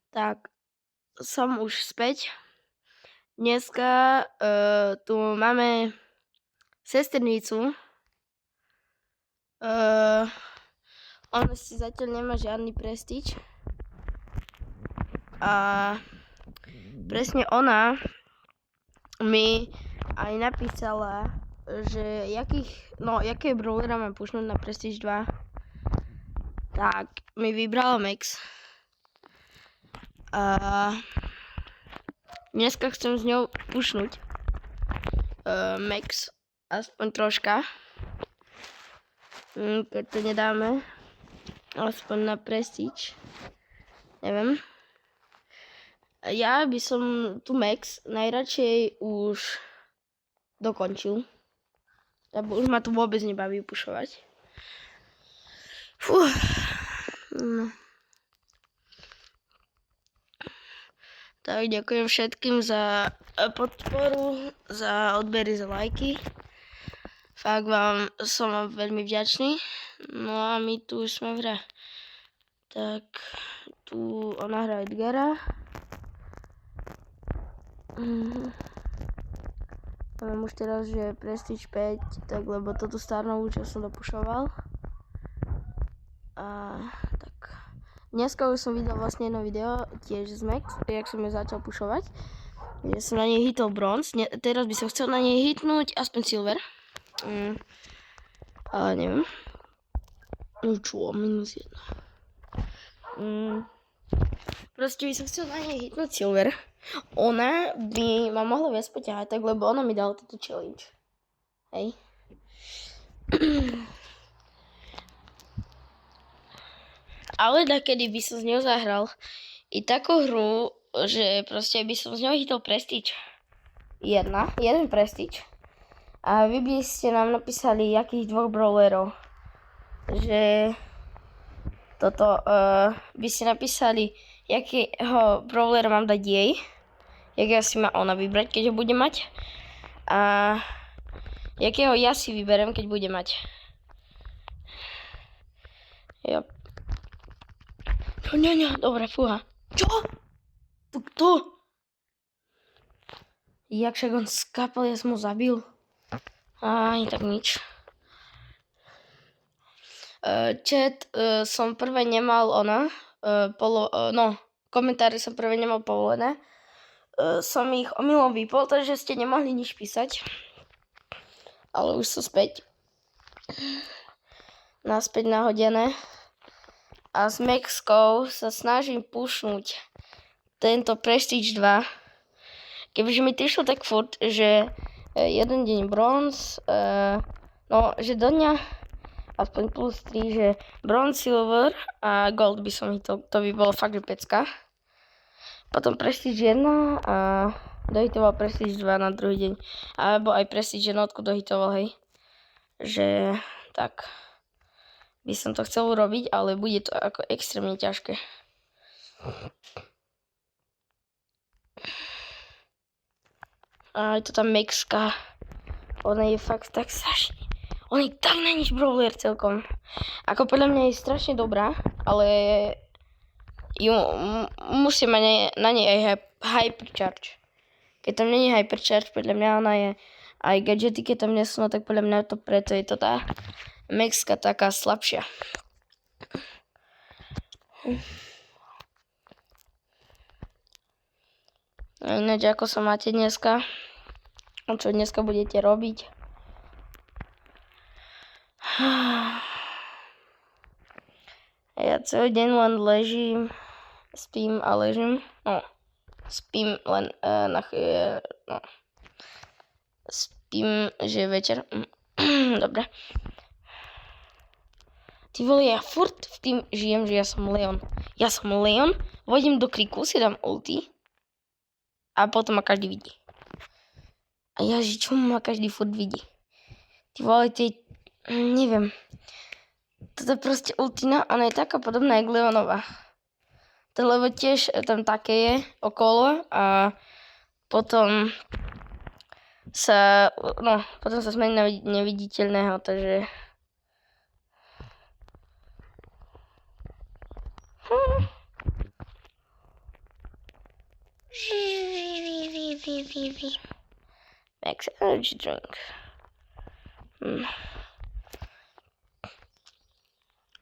Tak, som už späť. Dneska tu máme sesternicu. Ona si zatiaľ nemá žiadny prestíč. A presne ona mi aj napísala, že jaké brawlera mám pušnúť na Prestige 2. Tak, mi vybrala Max. A dneska chcem s ňou pušnúť Max, aspoň troška. Keď to nedáme, aspoň na Prestige. Neviem. Ja by som tu Max najradšej už dokončil. Lebo už ma tu vôbec nebaví pušovať. No. Tak ďakujem všetkým za podporu, za odbery, za lajky. Fakt som vám veľmi vďačný. No a my tu sme v hre. Tak tu ona hrá Edgara. Mám už teraz, že Prestige 5, tak lebo toto starnovú, čo som dopušoval. A tak. Dneska už som videl vlastne jedno video, tiež z Max, jak som ju začal pušovať. Ja som na nej hitol bronz, teraz by som chcel na nej hitnúť aspoň silver. Ale neviem. Čo, -1. Proste by som chcel na nej hitnúť silver. Ona by ma mohla viac poťahať, tak lebo ona mi dala toto challenge. Hej. Ale takedy by som s ňou zahral i takú hru, že proste by som s ňou hitol Prestige 1, jeden Prestige. A vy by ste nám napísali, jakých dvoch brawlerov. Že toto by ste napísali, jakého brawlera mám dať jej. Jak si má ona vybrať, keď ho bude mať. A jakého ja si vyberem, keď bude mať. Jo. No, dobre, fúha. Čo? To kto? Jak však on skápal, ja som ho zabil. Ani tak nič. Chat som prvé nemal komentáre som prvé nemal povolené. Som ich omylom vypol, takže ste nemohli nič písať. Ale už sú späť. Naspäť nahodené. A s Maxkou sa snažím pušnúť tento Prestige 2. Kebyže mi to išlo tak furt, že jeden deň bronz, že do dňa aspoň plus 3, že bronz, silver a gold by som hitol. To by bolo fakt, že pecka. Potom Prestige 1 a dohitoval Prestige 2 na druhý deň. Alebo aj Prestige 1 dohitoval, hej. Že tak by som to chcel urobiť, ale bude to ako extrémne ťažké. A je to tam Maxka. Ona je fakt tak strašne. On je tak na nič brawler celkom. Ako podľa mňa je strašne dobrá, ale musí mať na nej aj hypercharge. Keď tam není hypercharge, podľa mňa ona je aj gadgety, keď tam nesú, tak podľa mňa to preto je to tá Maxka taká slabšia. A ináč, ako sa máte dneska? Čo dneska budete robiť? Ja celý deň len ležím, spím a ležím. No, spím len spím, že je večer. Dobre. Ty vole, ja furt v tým žijem, že ja som Leon. Ja som Leon, vodím do kriku, si dám ulti a potom ma každý vidí. A ja, že čo ma každý furt vidí? Ty vole, neviem. Toto je proste ultina, ona je taká podobná jak Leonova. To lebo tiež tam také je okolo a potom sa zmení na neviditeľného, takže Max energy drink.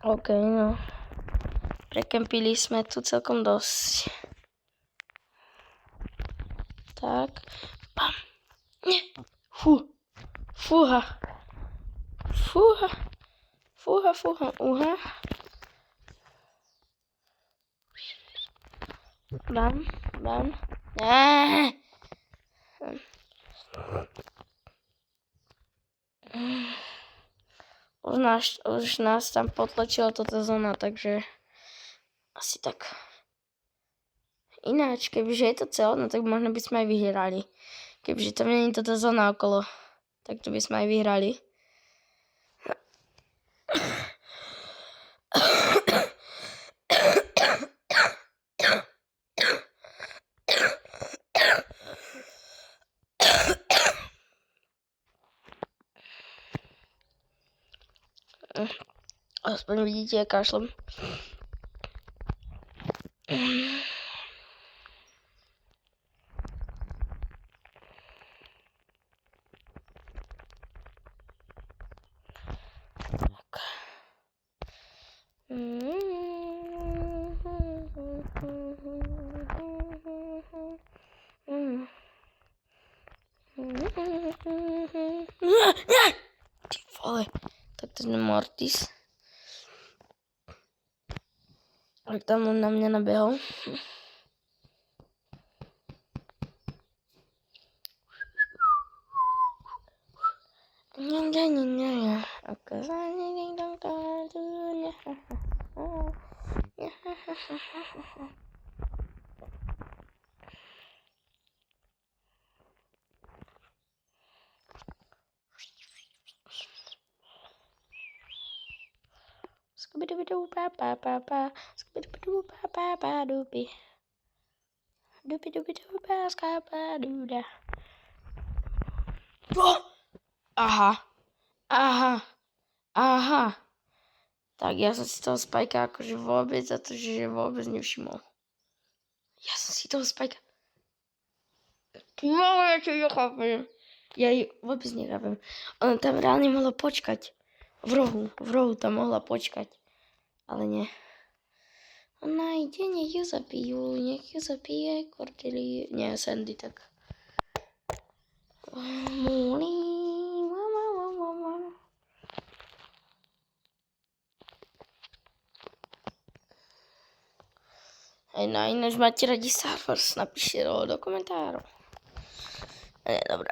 OK, no. Prekempili sme tu celkom dosť. Tak. Bam. Nie. Fúha. Uha. Bam. Už nás tam potlačila toto zóna, takže asi tak. Ináč, kebyže je to celé, no tak možno by sme aj vyhrali. Kebyže tam nie je toto zóna okolo, tak to by sme aj vyhrali. Aspoň vidíte, jak kašlem. Ty vole, tak to sme Mortis. Tak tam on na mňa nabehol. Aha. Tak ja som si toho Spajka akože vôbec za to, že vôbec nevšimol. Ja som si toho Spajka... Ja čo nechápem. Ja ju vôbec nechápem. Ona tam reálne mohla počkať. V rohu tam mohla počkať. Ale nie. Ona ide, nech ju zabije Cordelia. Nie, Sandy tak. Aj na ináč máte radi Star Wars, napíšte do komentárov. Nie, dobré.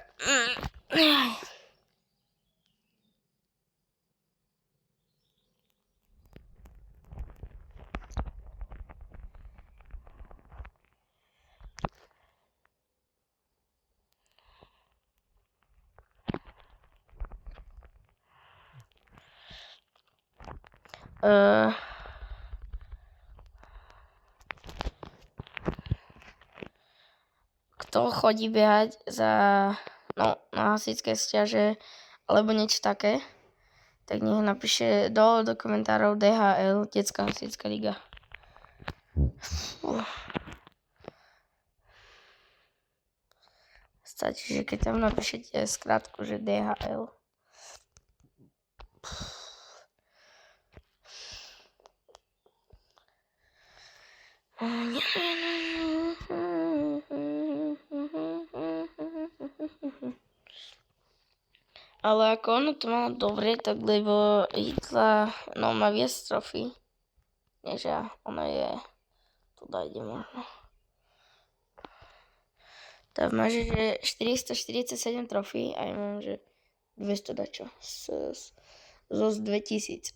Kto chodí behať na hasičské stiaže alebo niečo také, tak nech napíše do komentárov DHL, Detská hasičská liga. Stačí, že keď tam napíšete skrátku, že DHL. Ale ako ono to malo dobre, tak lebo Hitla, má viac trofí. Než ja, ona je, tu dajde možno. Tak má, že 447 trofí a ja mám, že 200 dačo. Zo 2000.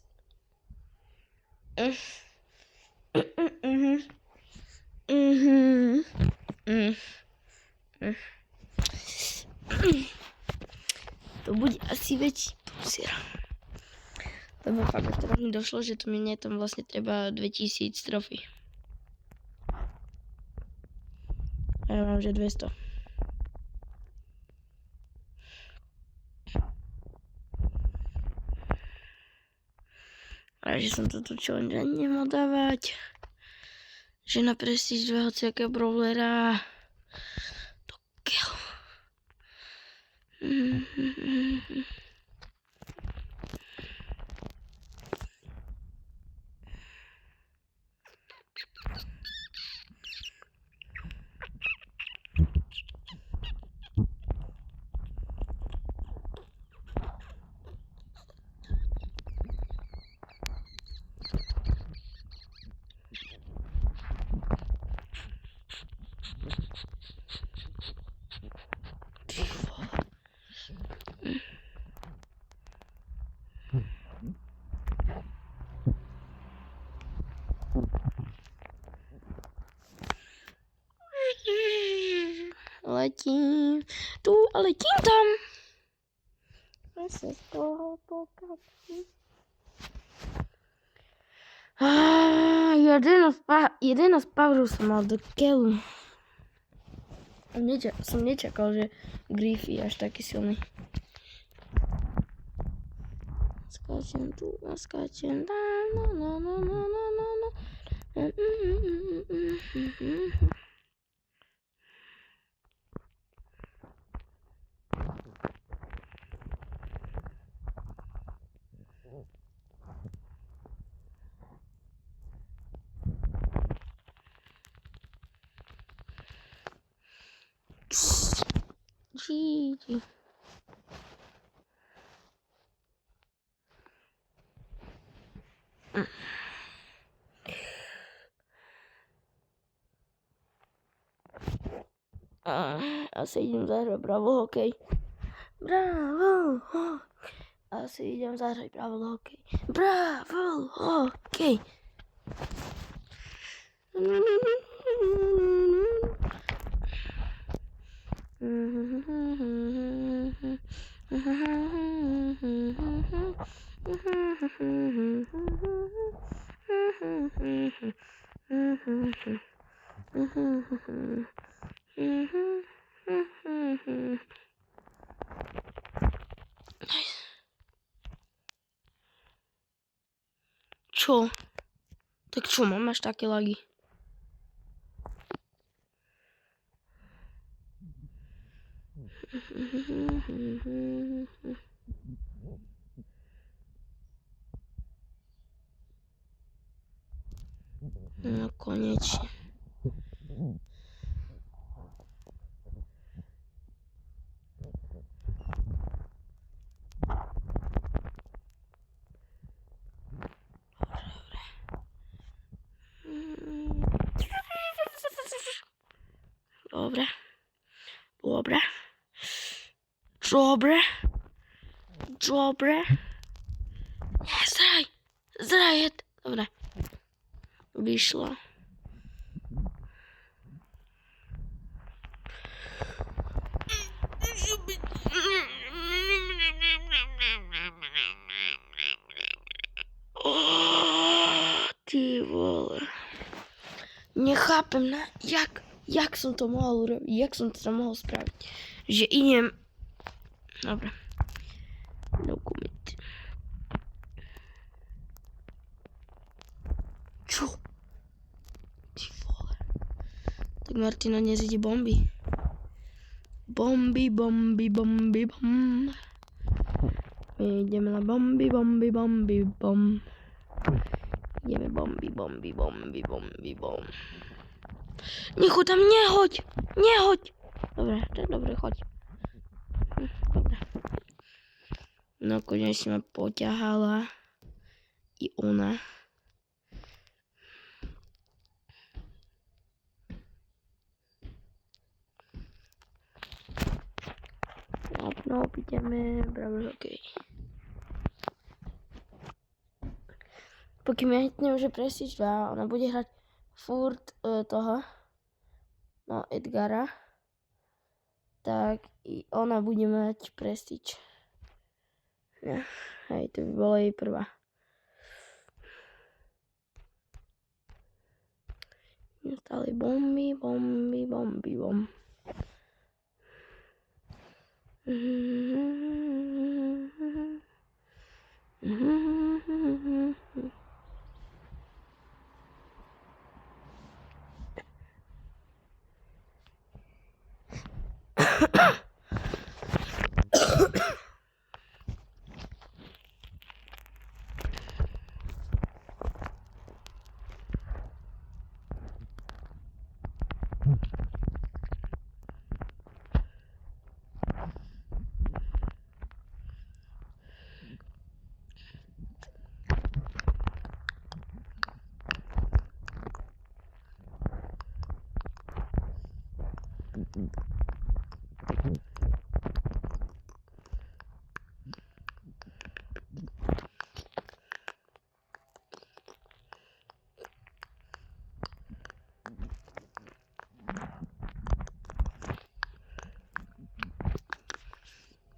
To bude asi väčší prúsier. Lebo fakt, teraz mi došlo, že to mne tam vlastne treba 2000 trofí. A ja mám, že 200. A že som toto challenge nemal dávať. Že na Prestige 2 hociakého brawlera. Kill. Letím tu a letím tam. Já se z toho pokapím. Jeden z powerů jsem mal do keľu. Som nečakal, že Griff je až taký silný. Skáčem tu a skáčem tam. GG. Asi idem zahrať Bravo hokej. Bravo hokej. Asi idem zahrať Bravo hokej. Bravo hokej. Čo? Tak čo, mám až také lagy? No konečne. Dobre. Nie, zraj. Dobre. Vyšlo. Ty vole. Nechápem, jak som to mohol urobiť, jak som to mohol spraviť. Že idem... Dobre. No comment. Čo? Ty vole. Tak Martina dnes ide bomby. Bomby. My ideme na bomby. Ideme bomby. Nechoď tam, nehoď. Dobre, choď. Dobre. No konečne ma poťahala i ona. No, ideme, bravo, okej. Pokým ja hitnem, že Prestige 2, ona bude hrať furt toho, no Edgara, tak i ona bude mať Prestige. Ja, hej, to by bola jej prvá. Stále bomby.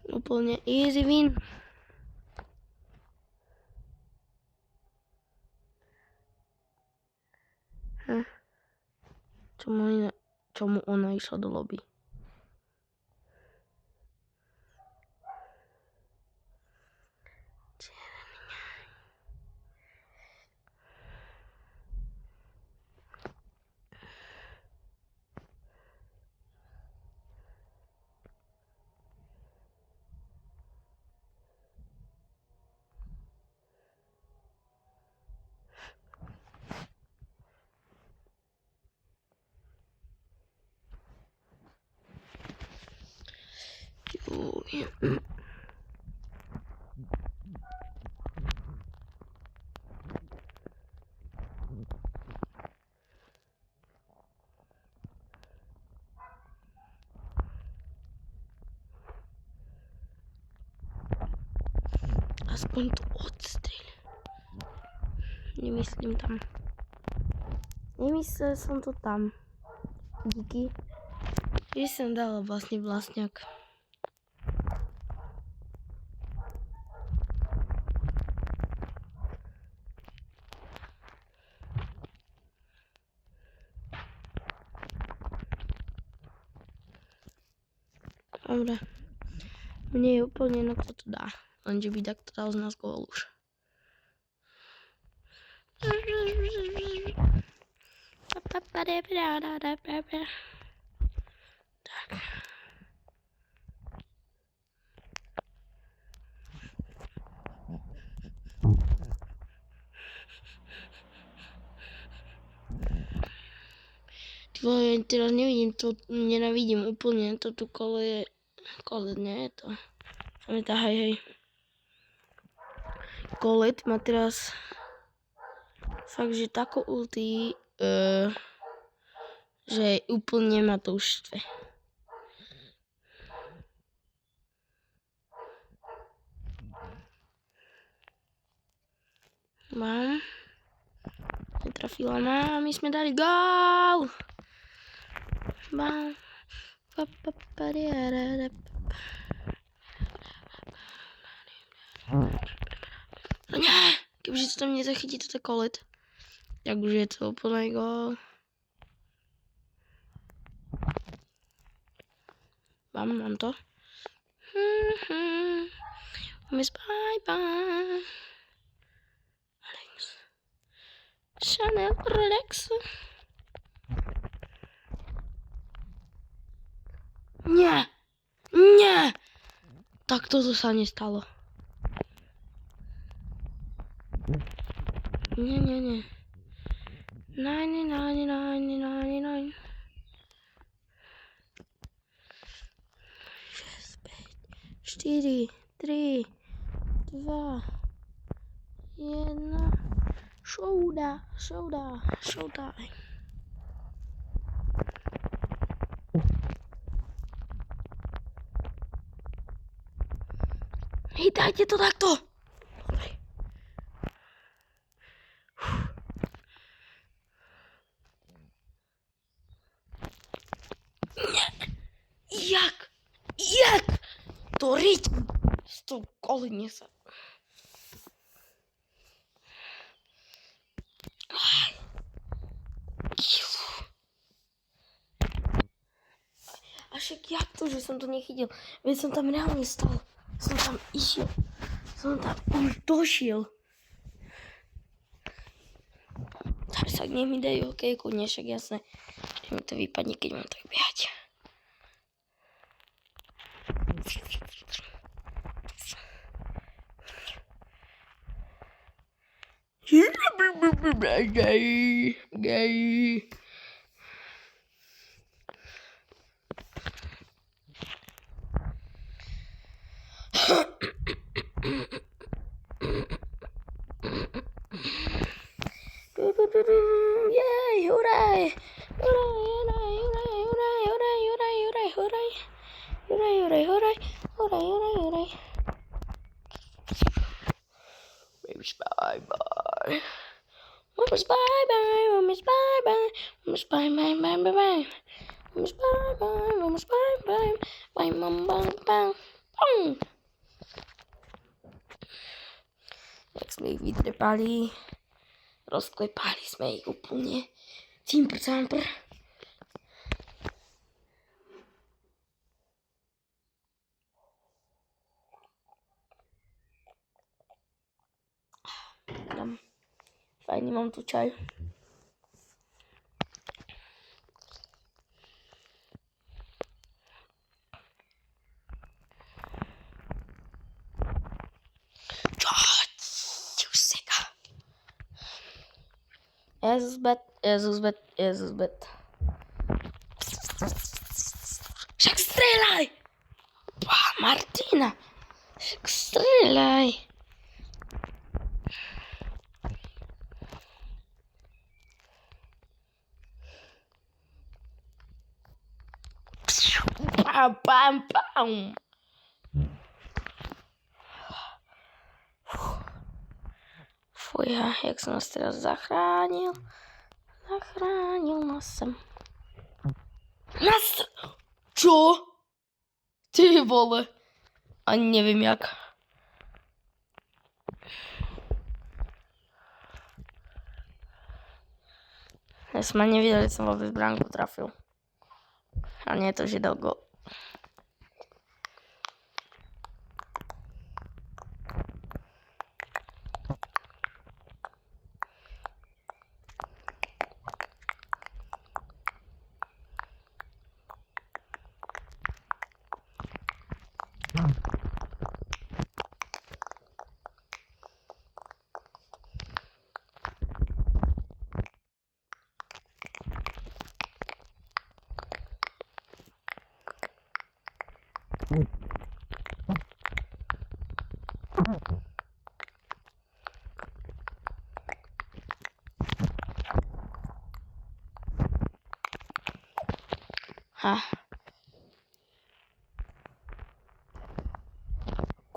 Úplne easy win. Čomu ona išla do lobby? Aspoň to odstrieľ. Nemyslím tam. Nemyslel som to tam. Díky. Že som dala vlastňak. Dobre. Mne je úplne jedno, kto to dá. Lenže by takto dal z nás gól už. Tak. Ty vole, teraz nevidím to, nenavidím úplne to tu kole, nie je to. Hej. Kolet má teraz fakt, že takú ulti, že úplne ma to už štve. Mám. Netrafila ma, my sme dali gól! Mám. No nie, kebyže to tam nezachytí toto kolet, tak už je to úplný gól. Mám to. Miss bye. Alex. Chanel Rolex. Nie. Tak toto sa nestalo. Nie. 99. 6, 5, 4, 3, 2, 1. Showtime. Hej, dajte to takto. Dobre. Jak? To rytm s tou kolene sa. A však jak to, že som to nechytil? Veď som tam reálne stal. Som tam išiel. Som tam už došiel. Tak nech mi dajú hokejku, nie však jasné. Že mi to vypadne, keď mám tak behať. Gay. Yay, hooray! Hooray. Babies, bye-bye. Mamas, bye-bye. Mamas, bye-bye. Mamas, bye-bye, bye-bye. Mamas, bye-bye. Mamas, bye-bye. Bye, mom, bang, bang. Bang! Jak sme ich vytrepali, rozklepali sme ich úplne. Cimpr, campr. Fajný mám tu čaj. Jezus bet. Však strieľaj! Martina! Však strieľaj! Pam. Fuja, jak som nás teraz zachránil. Zachránil nás sem. Čo? Ty vole. Ani neviem jak. Ja som ani nevidel, že som vôbec bránku trafil. A nie je to, že dal gól.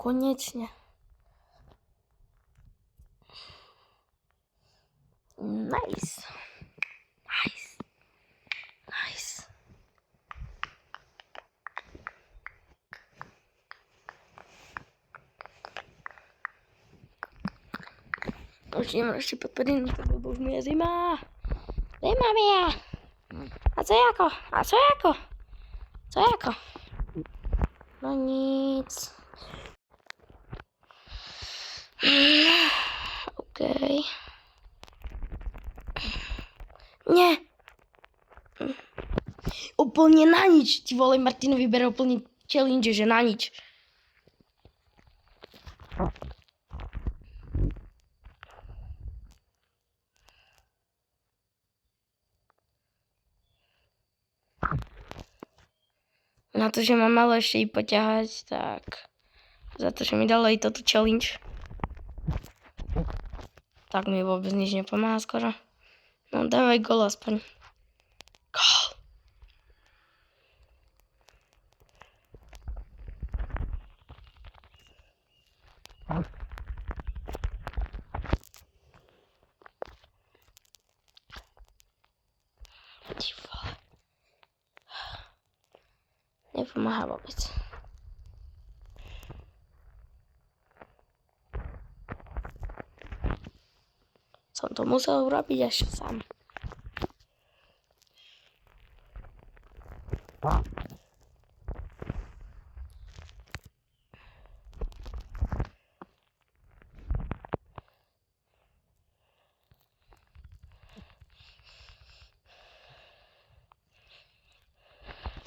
Konečne. Nice. Už idem ešte podporiť, lebo už mi je zima. Zima mi je. A co jako? No nic. Okej. Nie. Úplne na nič. Ty vole, Martino vyberá úplne challenge, že na nič. Na to, že mám malo ešte i poťahať, tak za to, že mi dalo i toto challenge, tak mi vôbec nič nepomáha skoro. No dávaj gól aspoň. Gól. Ty vole. Nepomáha vôbec. Som to musel urobiť až sám.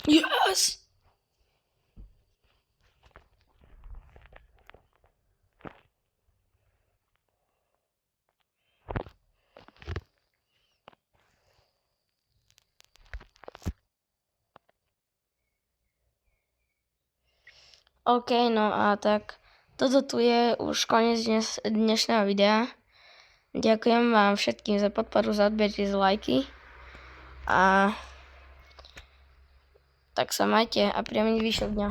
Yes! OK, no a tak toto tu je už koniec dnešného videa. Ďakujem vám všetkým za podporu, za odber, za lajky. A tak sa majte a príjemný zvyšok dňa.